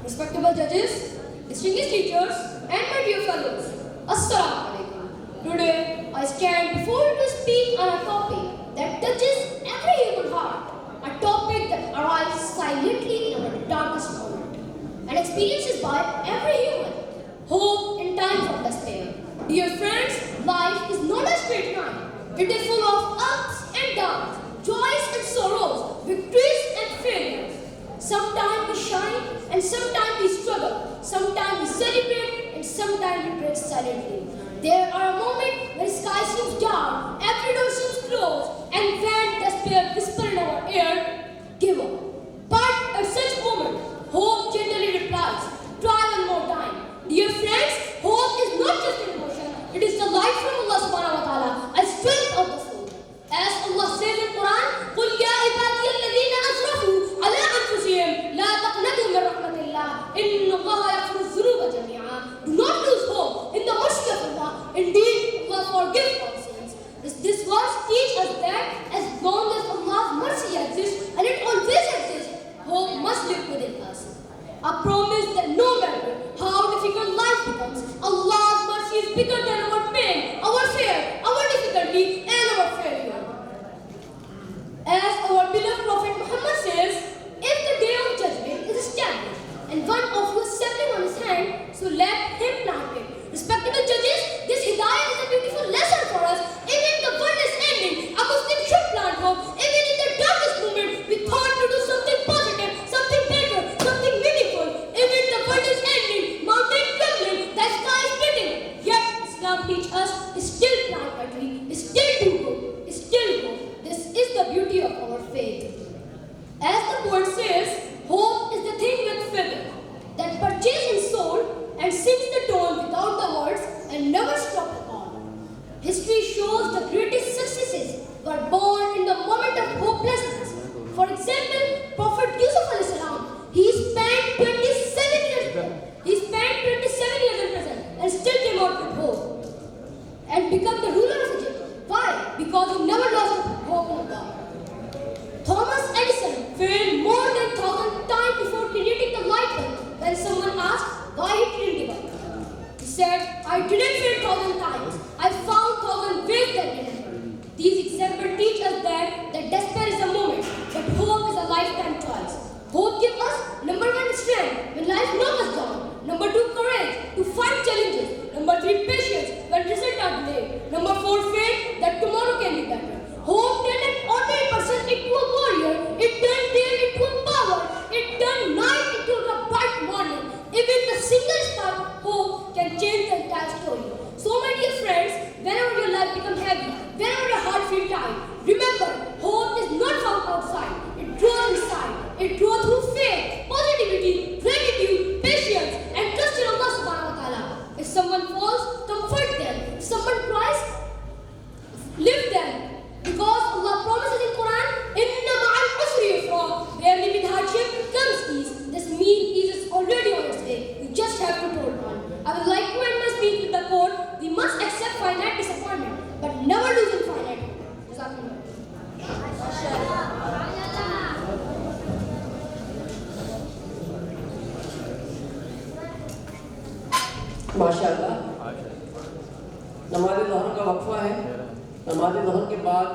respectable judges, distinguished teachers, and my dear fellows, Assalamu alaikum. Today, I stand before you to speak on a topic that touches every human heart, a topic that arrives silently in our darkest moment, and experiences by every human, hope in times of despair. Dear friends, life is not a straight line. It is full of ups and downs, joys and sorrows, victories and failures. Sometimes we shine and sometimes we struggle. Sometimes we celebrate and sometimes we break silently. There are moments when sky seems dark, every door seems closed, and when despair whispers in our ear, give up. But at such moments, hope gently replies, try one more time. Dear friends, hope is not just an emotion, it is the light from Allah subhanahu wa ta'ala, a strength of the soul. As Allah says in Quran, قُلْ يَا عِبَادِيَ الَّذِينَ أَسْرَفُوا عَلَىٰ أَنفُسِهِمْ لَا تَقْنَطُوا مِنْ رَحْمَةِ اللَّهِ إِنَّ اللَّهَ يَغْفِرُ الذُّنُوبَ جَمِيعًا. Do not lose hope in the mercy of Allah. Indeed, Allah forgives all sins. This verse teaches us that as long as Allah's mercy exists, and it always exists, hope must live within us. A promise that no matter how difficult life becomes, Allah's mercy is bigger than our pain, our fear, our difficulty, and our failure. As our beloved Prophet Muhammad says, if the day of judgment is established, and one of you is stepping on his hand, so let him plant it. Respectable judges, this hidayah is a beautiful lesson for us. Even the world is ending, a Muslim should plant hope. Even in the darkest moment, we thought to do something positive, something better, something meaningful. Even the world is ending, mountain crumbling, the sky is splitting. Yet Islam teaches us, still plant a tree, still do good, still hope. This is the beauty of our faith. As the poet says, hope is the thing with feather that perches in soul and sings the tone without the words and never stops at all. History shows the greatest successes were born in the moment of hopelessness. For example, Prophet Yusuf a.s. he spent 27 years in prison and still came out with hope and became the ruler of Egypt. Why? Because he never lost hope in God. Thomas Edison failed more than 1,000 times before creating the light bulb. When someone asked why he didn't give up, he said, I didn't fail 1,000 times. I found 1,000 ways that didn't work. These examples teach us that despair is a moment, but hope is a lifetime choice. Hope gives us, number one, strength when life knocks us down. Number two, courage to fight challenges. Number three, patience when results are delayed. Number four, faith that tomorrow can be better. Hope turned an ordinary person into a warrior. It turned day into a power. It turned night into a bright morning. Even the single spark of hope can change the entire story. So my dear friends, whenever your life becomes heavy, whenever your heart feels tired, remember, hope is not found outside. It grows inside. It grows through faith, positivity, gratitude, patience, and trust in Allah subhanahu wa ta'ala. If someone falls, comfort them. If someone cries, lift them. Because Allah promises in Quran, Inna ma'al usri yusra. Barely with hardship comes ease. This means ease is already on its way. You just have to hold on. I would like to end my speech with the quote, we must accept finite disappointment, but never lose infinite hope. Jazakumullah. माशाअल्लाह। नमाज़ ज़ोहर का वक्फा है। नमाज़ ज़ोहर के बाद